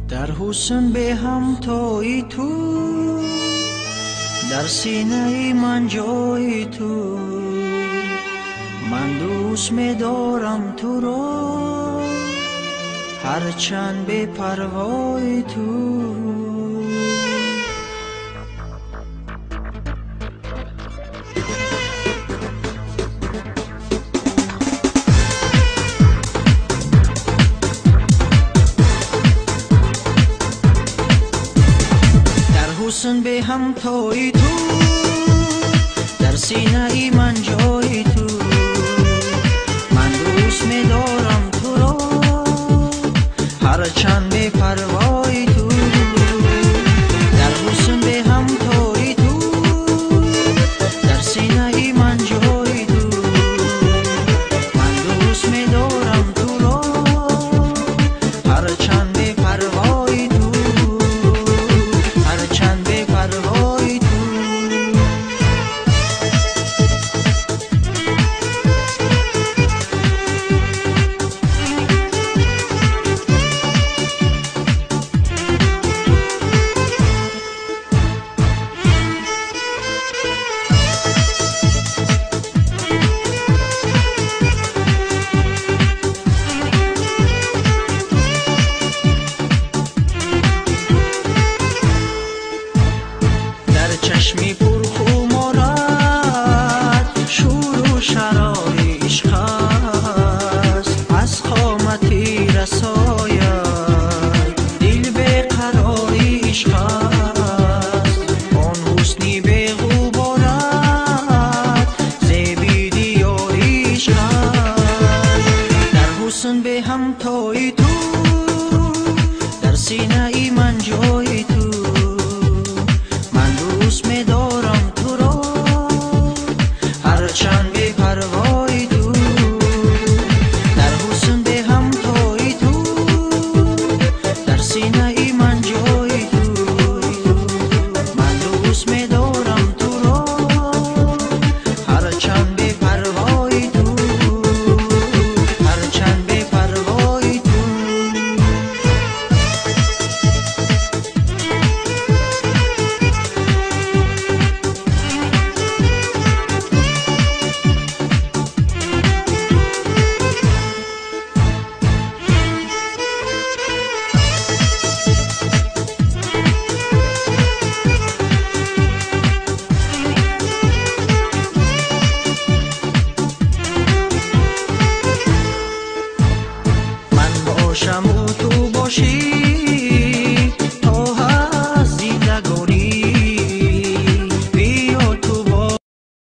در حسن به همتای تو، در سینه من جای تو، من دوست می‌دارم تو را هرچند به پروای تو. حسن به همتای تو، در سینه ای من جای تو، من دوست می‌دارم تو را هرچند به پروای تو. در حسن به همتای تو، در سینه ای من جای تو، من دوست می‌دارم تو را هرچند به پروای تو. چشمی پرخمارت شور و شرار عشق است، از قامتی رساید دل به قراری عشق است. آن حسنی به غبارت زیبی دیاری عشق است. در حسن به همتای تو، در سینه ای من جای تو، دوست می‌دارم تو را هرچند به پروای تو. در حسن به همتای تو، در سینه ای من جای تو، من دوست می‌دارم تو را هرچند به پروای تو، هرچند به پروای تو. باشم و تو باشی